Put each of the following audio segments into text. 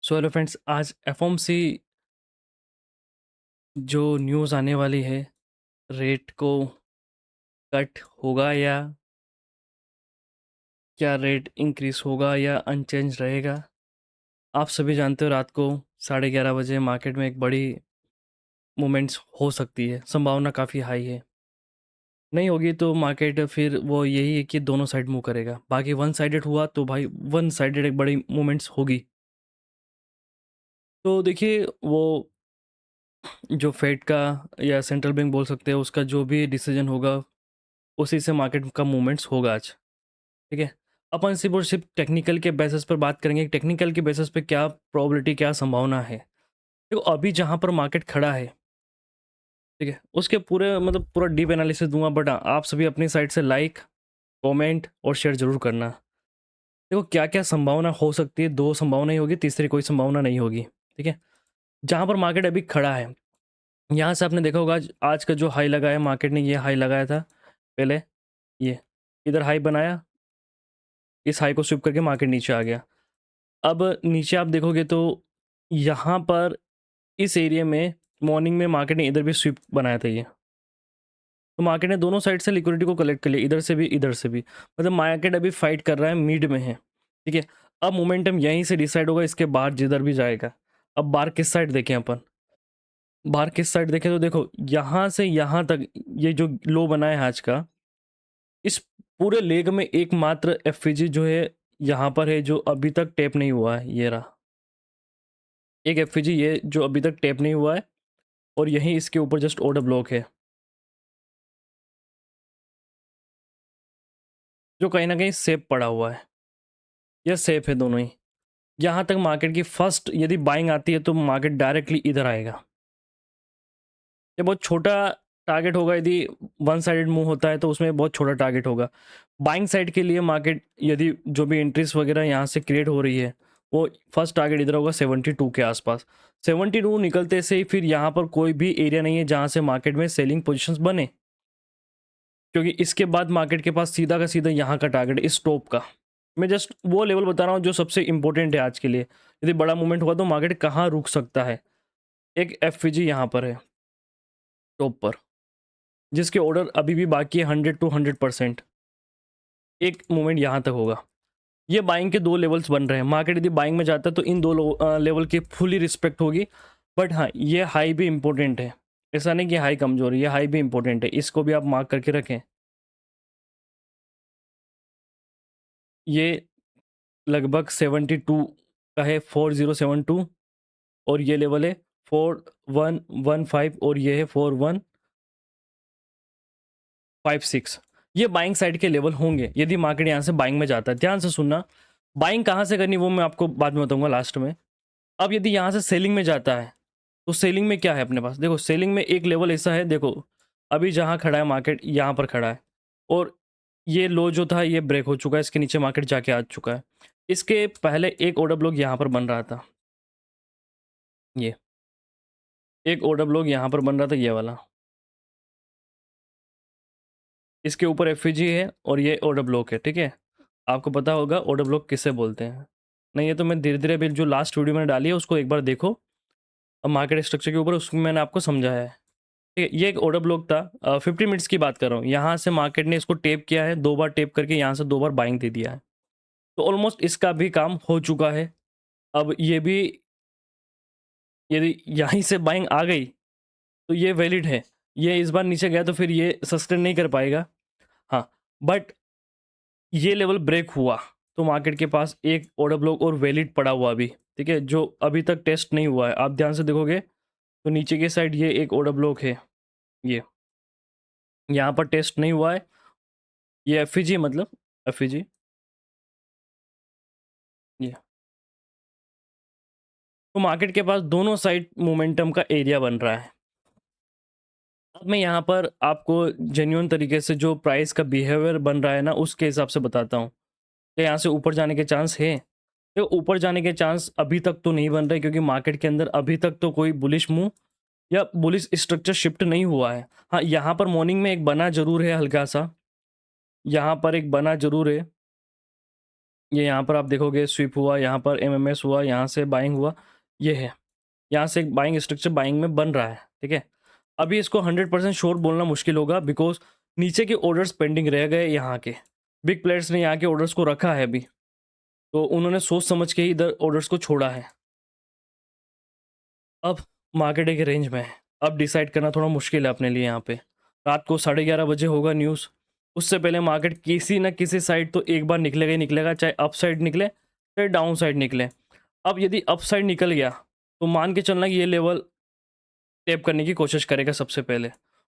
So hello friends, आज FOMC जो news आने वाली है, रेट को कट होगा या क्या रेट इंक्रीज होगा या अनचेंज रहेगा। आप सभी जानते हो रात को 11:30 बजे मार्केट में एक बड़ी मूवमेंट्स हो सकती है, संभावना काफ़ी हाई है। नहीं होगी तो मार्केट फिर वो यही है कि दोनों साइड मूव करेगा। बाकी वन साइडेड हुआ तो भाई वन साइडेड एक बड़ी मूवमेंट्स होगी। तो देखिए वो जो फेड का या सेंट्रल बैंक बोल सकते हैं, उसका जो भी डिसीजन होगा उसी से मार्केट का मूवमेंट्स होगा आज। ठीक है। अपन सिर्फ और सिर्फ टेक्निकल के बेसिस पर बात करेंगे। टेक्निकल के बेसिस पे क्या प्रोबेबिलिटी, क्या संभावना है। देखो अभी जहाँ पर मार्केट खड़ा है, ठीक है, उसके पूरे मतलब पूरा डीप एनालिसिस दूंगा, बट आप सभी अपनी साइड से लाइक, कमेंट और शेयर जरूर करना। देखो क्या क्या संभावना हो सकती है। दो संभावना ही होगी, तीसरी कोई संभावना नहीं होगी। ठीक है। जहाँ पर मार्केट अभी खड़ा है, यहाँ से आपने देखा होगा आज आज का जो हाई लगाया मार्केट ने, ये हाई लगाया था पहले, ये इधर हाई बनाया, इस हाई को स्विप करके मार्केट नीचे आ गया। अब नीचे आप देखोगे तो यहाँ पर इस एरिया में मॉर्निंग में मार्केट ने इधर भी स्विप बनाया था ये। तो मार्केट ने दोनों साइड से लिक्विडिटी को कलेक्ट कर लिया, इधर से भी इधर से भी। मतलब मार्केट अभी फाइट कर रहा है, मिड में है। ठीक है। अब मोमेंटम यहीं से डिसाइड होगा, इसके बाद जिधर भी जाएगा। अब बार किस साइड देखें अपन, बार किस साइड देखें तो देखो यहाँ से यहाँ तक ये जो लो बना है आज का, इस पूरे लेग में एकमात्र एफवीजी जो है यहाँ पर है, जो अभी तक टैप नहीं हुआ है। ये रहा एक एफवीजी, ये जो अभी तक टैप नहीं हुआ है, और यहीं इसके ऊपर जस्ट ऑर्डर ब्लॉक है, जो कहीं ना कहीं सेफ पड़ा हुआ है। यह सेफ है दोनों ही। यहाँ तक मार्केट की फर्स्ट यदि बाइंग आती है तो मार्केट डायरेक्टली इधर आएगा। ये बहुत छोटा टारगेट होगा। यदि वन साइडेड मूव होता है तो उसमें बहुत छोटा टारगेट होगा। बाइंग साइड के लिए मार्केट यदि जो भी एंट्रीज वगैरह यहाँ से क्रिएट हो रही है, वो फर्स्ट टारगेट इधर होगा 72 के आसपास। 72 निकलते से ही फिर यहाँ पर कोई भी एरिया नहीं है जहाँ से मार्केट में सेलिंग पोजिशन बने, क्योंकि इसके बाद मार्केट के पास सीधा का सीधा यहाँ का टारगेट इस टॉप का। मैं जस्ट वो लेवल बता रहा हूँ जो सबसे इंपॉर्टेंट है आज के लिए। यदि बड़ा मूवमेंट हुआ तो मार्केट कहाँ रुक सकता है। एक एफवीजी यहाँ पर है टॉप पर, जिसके ऑर्डर अभी भी बाकी है 100 to 100%। एक मूवमेंट यहाँ तक होगा। ये बाइंग के दो लेवल्स बन रहे हैं। मार्केट यदि बाइंग में जाता है तो इन दो लेवल की फुली रिस्पेक्ट होगी। बट हाँ, ये हाई भी इंपॉर्टेंट है। ऐसा नहीं कि हाई कमजोर है, ये हाई भी इंपॉर्टेंट है, इसको भी आप मार्क करके रखें। ये लगभग 72 का है, 4072। और ये लेवल है 4115, और ये है 4156। ये बाइंग साइड के लेवल होंगे यदि मार्केट यहाँ से बाइंग में जाता है। ध्यान से सुनना, बाइंग कहाँ से करनी वो मैं आपको बाद में बताऊंगा लास्ट में। अब यदि यहाँ से सेलिंग में जाता है तो सेलिंग में क्या है अपने पास, देखो सेलिंग में एक लेवल ऐसा है, देखो अभी जहाँ खड़ा है मार्केट यहाँ पर खड़ा है, और ये लो जो था ये ब्रेक हो चुका है, इसके नीचे मार्केट जाके आ चुका है। इसके पहले एक ऑर्डर ब्लॉक यहाँ पर बन रहा था, ये एक ऑर्डर ब्लॉक यहाँ पर बन रहा था, ये वाला। इसके ऊपर एफईजी है और ये ऑर्डर ब्लॉक है। ठीक है। आपको पता होगा ऑर्डर ब्लॉक किसे बोलते हैं। नहीं, ये तो मैं धीरे धीरे अभी जो लास्ट वीडियो मैंने डाली है उसको एक बार देखो। अब मार्केट स्ट्रक्चर के ऊपर उसमें मैंने आपको समझाया है। ठीक है। ये एक ऑर्डर ब्लॉक था, 50 मिनट्स की बात कर रहा हूँ। यहाँ से मार्केट ने इसको टेप किया है, दो बार टेप करके यहाँ से दो बार बाइंग दे दिया है। तो ऑलमोस्ट इसका भी काम हो चुका है। अब ये भी यदि यहीं से बाइंग आ गई तो ये वैलिड है। ये इस बार नीचे गया तो फिर ये सस्टेन नहीं कर पाएगा। हाँ, बट ये लेवल ब्रेक हुआ तो मार्केट के पास एक ऑर्डर ब्लॉक और वैलिड पड़ा हुआ अभी। ठीक है, जो अभी तक टेस्ट नहीं हुआ है। आप ध्यान से देखोगे तो नीचे के साइड ये एक ऑर्डर ब्लॉक है, ये यहाँ पर टेस्ट नहीं हुआ है। ये एफईजी, मतलब एफईजी ये। तो मार्केट के पास दोनों साइड मोमेंटम का एरिया बन रहा है। अब मैं यहाँ पर आपको जेन्युइन तरीके से जो प्राइस का बिहेवियर बन रहा है ना, उसके हिसाब से बताता हूँ कि यहाँ से ऊपर जाने के चांस है। तो ऊपर जाने के चांस अभी तक तो नहीं बन रहे, क्योंकि मार्केट के अंदर अभी तक तो कोई बुलिश मूव या बुलिश स्ट्रक्चर शिफ्ट नहीं हुआ है। हाँ, यहाँ पर मॉर्निंग में एक बना जरूर है, हल्का सा यहाँ पर एक बना जरूर है। ये यहाँ पर आप देखोगे स्विप हुआ, यहाँ पर एमएमएस हुआ, यहाँ से बाइंग हुआ, ये है। यहाँ से एक बाइंग स्ट्रक्चर बाइंग में बन रहा है, ठीक है। अभी इसको 100% श्योर बोलना मुश्किल होगा, बिकॉज नीचे के ऑर्डर्स पेंडिंग रह गए यहाँ के। बिग प्लेयर्स ने यहाँ के ऑर्डर्स को रखा है अभी, तो उन्होंने सोच समझ के ही इधर ऑर्डर्स को छोड़ा है। अब मार्केट एक रेंज में है, अब डिसाइड करना थोड़ा मुश्किल है अपने लिए यहाँ पे। रात को 11:30 बजे होगा न्यूज़, उससे पहले मार्केट किसी न किसी साइड तो एक बार निकलेगा ही निकलेगा, चाहे अप साइड निकले चाहे डाउन साइड निकले। अब यदि अप साइड निकल गया तो मान के चलना कि ये लेवल टैप करने की कोशिश करेगा सबसे पहले,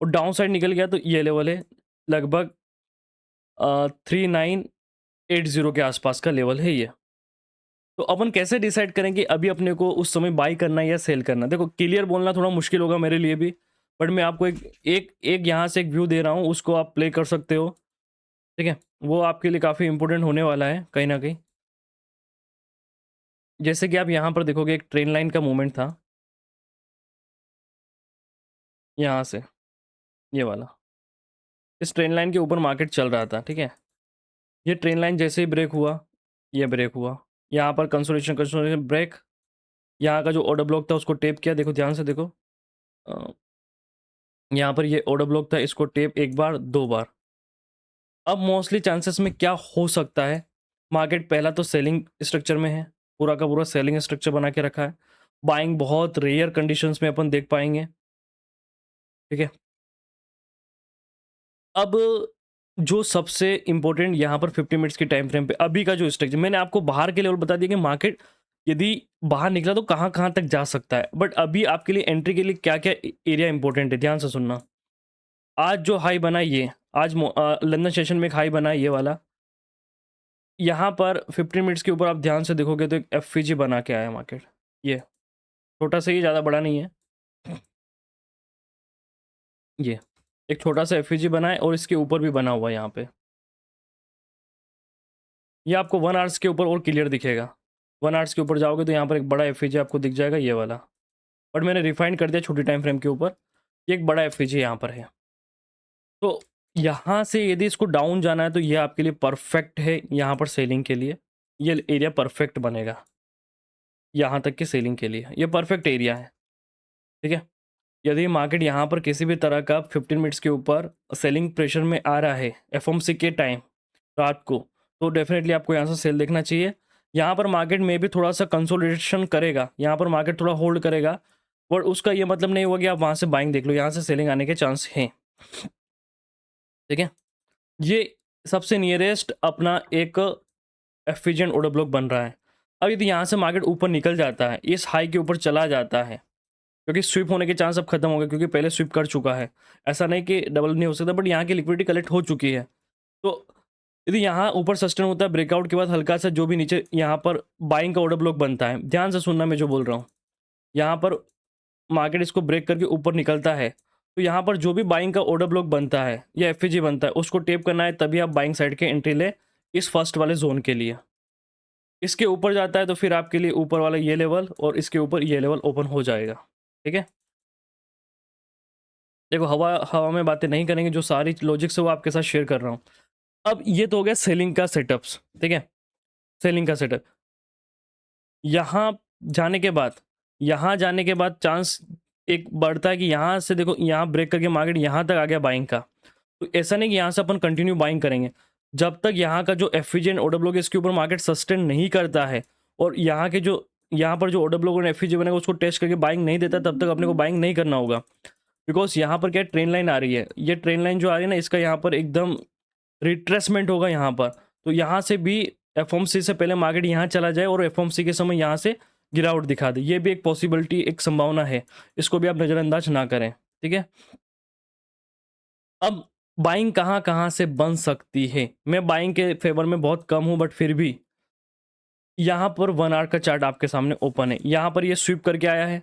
और डाउन साइड निकल गया तो ये लेवल है लगभग 3980 के आसपास का लेवल है ये। तो अपन कैसे डिसाइड करें कि अभी अपने को उस समय बाई करना है या सेल करना है? देखो, क्लियर बोलना थोड़ा मुश्किल होगा मेरे लिए भी, बट मैं आपको एक एक एक यहाँ से एक व्यू दे रहा हूँ, उसको आप प्ले कर सकते हो, ठीक है? वो आपके लिए काफ़ी इंपॉर्टेंट होने वाला है कहीं ना कहीं। जैसे कि आप यहाँ पर देखोगे एक ट्रेन लाइन का मूवमेंट था यहाँ से, ये वाला। इस ट्रेन लाइन के ऊपर मार्केट चल रहा था, ठीक है। ये ट्रेन लाइन जैसे ही ब्रेक हुआ, ये ब्रेक हुआ, यहाँ पर कंसोलिडेशन कंसोलिडेशन ब्रेक, यहाँ का जो ऑर्डर ब्लॉक था उसको टेप किया। देखो ध्यान से देखो, अ, यहाँ पर ये ऑर्डर ब्लॉक था, इसको टेप एक बार दो बार। अब मोस्टली चांसेस में क्या हो सकता है, मार्केट पहला तो सेलिंग स्ट्रक्चर में है, पूरा का पूरा सेलिंग स्ट्रक्चर बना के रखा है। बाइंग बहुत रेयर कंडीशंस में अपन देख पाएंगे, ठीक है। अब जो सबसे इंपॉर्टेंट यहाँ पर 50 मिनट्स की टाइम फ्रेम पे अभी का जो स्ट्रक्चर, मैंने आपको बाहर के लेवल बता दिया कि मार्केट यदि बाहर निकला तो कहाँ कहाँ तक जा सकता है, बट अभी आपके लिए एंट्री के लिए क्या क्या एरिया इंपॉर्टेंट है, ध्यान से सुनना। आज जो हाई बना ये, आज लंदन सेशन में एक हाई बना ये वाला, यहाँ पर 15 मिनट्स के ऊपर आप ध्यान से देखोगे तो एक एफ बना के आया मार्केट। ये छोटा सा, ये ज़्यादा बड़ा नहीं है, ये एक छोटा सा एफ बना है और इसके ऊपर भी बना हुआ है यहाँ पे। ये आपको 1 आवर्स के ऊपर और क्लियर दिखेगा। 1 आवर्स के ऊपर जाओगे तो यहाँ पर एक बड़ा एफ आपको दिख जाएगा, ये वाला। बट मैंने रिफाइंड कर दिया छोटी टाइम फ्रेम के ऊपर, ये एक बड़ा एफ यहाँ पर है। तो यहाँ से यदि इसको डाउन जाना है तो ये आपके लिए परफेक्ट है, यहाँ पर सेलिंग के लिए ये एरिया परफेक्ट बनेगा। यहाँ तक की सेलिंग के लिए ये परफेक्ट एरिया है, ठीक है। यदि मार्केट यहाँ पर किसी भी तरह का 15 मिनट्स के ऊपर सेलिंग प्रेशर में आ रहा है एफओएमसी के टाइम रात को, तो डेफिनेटली आपको यहाँ से सेल देखना चाहिए। यहाँ पर मार्केट में भी थोड़ा सा कंसोलिडेशन करेगा, यहाँ पर मार्केट थोड़ा होल्ड करेगा, और उसका ये मतलब नहीं होगा कि आप वहाँ से बाइंग देख लो, यहाँ से सेलिंग आने के चांस हैं, ठीक है। ये सबसे नियरेस्ट अपना एक एफिशिएंट ऑर्डर ब्लॉक बन रहा है। अब यदि यहाँ से मार्केट ऊपर निकल जाता है, इस हाई के ऊपर चला जाता है, क्योंकि स्विप होने के चांस अब खत्म हो गए, क्योंकि पहले स्विप कर चुका है। ऐसा नहीं कि डबल नहीं हो सकता, बट यहाँ की लिक्विडिटी कलेक्ट हो चुकी है। तो यदि यहाँ ऊपर सस्टेन होता है, ब्रेकआउट के बाद हल्का सा जो भी नीचे यहाँ पर बाइंग का ऑर्डर ब्लॉक बनता है, ध्यान से सुनना मैं जो बोल रहा हूँ। यहाँ पर मार्केट इसको ब्रेक करके ऊपर निकलता है, तो यहाँ पर जो भी बाइंग का ऑर्डर ब्लॉक बनता है या एफईजी बनता है, उसको टेप करना है, तभी आप बाइंग साइड के एंट्री ले इस फर्स्ट वाले जोन के लिए। इसके ऊपर जाता है तो फिर आपके लिए ऊपर वाला ये लेवल और इसके ऊपर ये लेवल ओपन हो जाएगा, ठीक है। देखो, हवा हवा में बातें नहीं करेंगे, जो सारी लॉजिक्स है वो आपके साथ शेयर कर रहा हूँ। अब ये तो हो गया सेलिंग का सेटअप्स, ठीक है। सेलिंग का सेटअप यहाँ जाने के बाद चांस एक बढ़ता है कि यहाँ से देखो, यहाँ ब्रेक करके मार्केट यहाँ तक आ गया बाइंग का, तो ऐसा नहीं कि यहाँ से अपन कंटिन्यू बाइंग करेंगे। जब तक यहाँ का जो एफिजी एंड ऑर्डर ब्लॉक है इसके ऊपर मार्केट सस्टेन नहीं करता है, और यहाँ पर जो ऑर्डर ब्लॉक और एफिजी बनेगा उसको टेस्ट करके बाइंग नहीं देता, तब तक अपने को बाइंग नहीं करना होगा। बिकॉज यहाँ पर क्या ट्रेन लाइन आ रही है, ये ट्रेन लाइन जो आ रही है ना, इसका यहाँ पर एकदम रिट्रेसमेंट होगा यहाँ पर। तो यहाँ से भी एफओएमसी से पहले मार्केट यहाँ चला जाए और एफओएमसी के समय यहाँ से गिरावट दिखा दे, ये भी एक पॉसिबिलिटी, एक संभावना है, इसको भी आप नज़रअंदाज ना करें, ठीक है। अब बाइंग कहाँ कहाँ से बन सकती है, मैं बाइंग के फेवर में बहुत कम हूँ, बट फिर भी यहाँ पर 1 आवर का चार्ट आपके सामने ओपन है, यहाँ पर ये स्वीप करके आया है,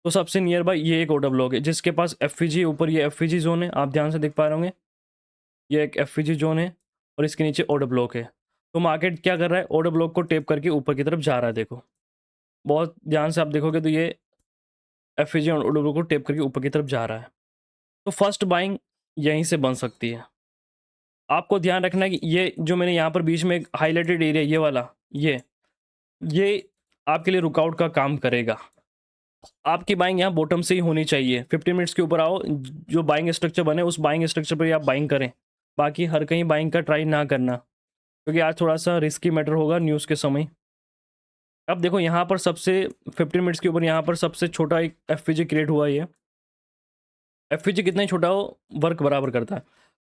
तो सबसे नियर बाय ये एक ऑर्डर ब्लॉक है जिसके पास एफईजी ऊपर, ये एफईजी जोन है, आप ध्यान से देख पा रहे होंगे, ये एक एफईजी जोन है और इसके नीचे ऑर्डर ब्लॉक है। तो मार्केट क्या कर रहा है, ऑर्डर ब्लॉक को टेप करके ऊपर की तरफ जा रहा है। देखो बहुत ध्यान से आप देखोगे तो ये एफईजी और ऑर्डर ब्लॉक को टेप करके ऊपर की तरफ जा रहा है। तो फर्स्ट बाइंग यहीं से बन सकती है। आपको ध्यान रखना है कि ये जो मैंने यहाँ पर बीच में एक हाइलाइटेड एरिया ये वाला, ये आपके लिए रुकआउट का काम करेगा। आपकी बाइंग यहाँ बॉटम से ही होनी चाहिए। 15 मिनट्स के ऊपर आओ, जो बाइंग स्ट्रक्चर बने उस बाइंग स्ट्रक्चर पर ही आप बाइंग करें। बाकी हर कहीं बाइंग का ट्राई ना करना, क्योंकि आज थोड़ा सा रिस्की मैटर होगा न्यूज़ के समय। अब देखो यहाँ पर सबसे 15 मिनट्स के ऊपर यहाँ पर सबसे छोटा एक एफपीजी क्रिएट हुआ। ये एफपीजी कितना ही छोटा हो वर्क बराबर करता है।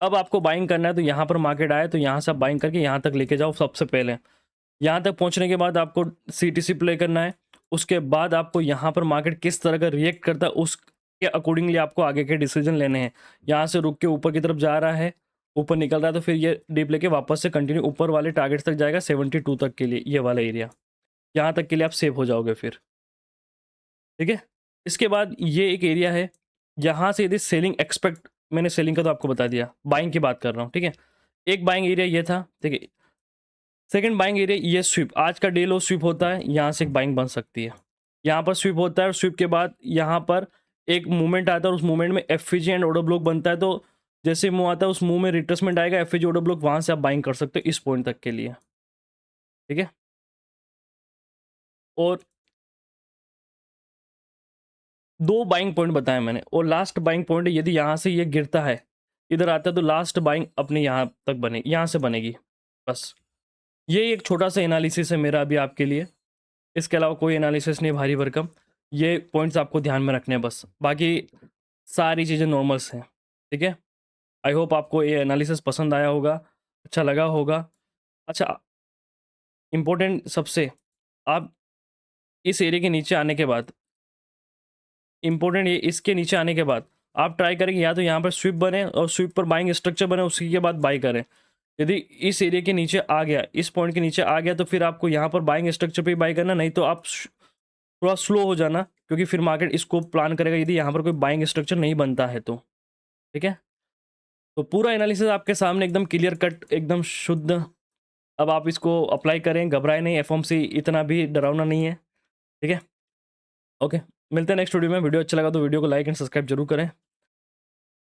अब आपको बाइंग करना है तो यहाँ पर मार्केट आए तो यहाँ से आप बाइंग करके यहाँ तक लेके जाओ। सबसे पहले यहाँ तक पहुँचने के बाद आपको सीटीसी प्ले करना है। उसके बाद आपको यहाँ पर मार्केट किस तरह का रिएक्ट करता है उसके अकॉर्डिंगली आपको आगे के डिसीजन लेने हैं। यहाँ से रुक के ऊपर की तरफ जा रहा है, ऊपर निकल रहा है, तो फिर ये डीप लेके वापस से कंटिन्यू ऊपर वाले टारगेट्स तक जाएगा 72 तक के लिए। ये वाला एरिया यहाँ तक के लिए आप सेव हो जाओगे फिर, ठीक है। इसके बाद ये एक एरिया है, यहाँ से यदि सेलिंग एक्सपेक्ट, मैंने सेलिंग का तो आपको बता दिया, बाइंग की बात कर रहा हूँ, ठीक है। एक बाइंग एरिया ये था, ठीक है। सेकंड बाइंग एरिया ये स्विप, आज का डे लो स्विप होता है, यहाँ से एक बाइंग बन सकती है। यहाँ पर स्विप होता है और स्विप के बाद यहाँ पर एक मूवमेंट आता है और उस मूवमेंट में एफईजी एंड ऑर्डर ब्लॉक बनता है। तो जैसे मूव आता है उस मूव में रिट्रेसमेंट आएगा, एफईजी ऑर्डर ब्लॉक, वहाँ से आप बाइंग कर सकते हो इस पॉइंट तक के लिए, ठीक है। और 2 बाइंग पॉइंट बताए मैंने, और लास्ट बाइंग पॉइंट यदि यहाँ से ये गिरता है इधर आता है तो लास्ट बाइंग अपने यहाँ तक बनेगी, यहाँ से बनेगी। बस ये एक छोटा सा एनालिसिस है मेरा अभी आपके लिए। इसके अलावा कोई एनालिसिस नहीं भारी भरकम। ये पॉइंट्स आपको ध्यान में रखने हैं बस, बाकी सारी चीज़ें नॉर्मल्स हैं, ठीक है। आई होप आपको ये एनालिसिस पसंद आया होगा, अच्छा लगा होगा। अच्छा, इम्पोर्टेंट सबसे, आप इस एरिया के नीचे आने के बाद, इम्पोर्टेंट ये, इसके नीचे आने के बाद आप ट्राई करेंगे या तो यहाँ पर स्विप बने और स्विप पर बाइंग स्ट्रक्चर बने, उसी के बाद बाई करें। यदि इस एरिया के नीचे आ गया, इस पॉइंट के नीचे आ गया, तो फिर आपको यहाँ पर बाइंग स्ट्रक्चर पे बाई करना, नहीं तो आप थोड़ा स्लो हो जाना, क्योंकि फिर मार्केट इसको प्लान करेगा यदि यहाँ पर कोई बाइंग स्ट्रक्चर नहीं बनता है तो, ठीक है। तो पूरा एनालिसिस आपके सामने एकदम क्लियर कट, एकदम शुद्ध। अब आप इसको अप्लाई करें, घबराए नहीं, एफओएमसी इतना भी डरावना नहीं है, ठीक है। ओके, मिलते हैं नेक्स्ट वीडियो में। वीडियो अच्छा लगा तो वीडियो को लाइक एंड सब्सक्राइब जरूर करें।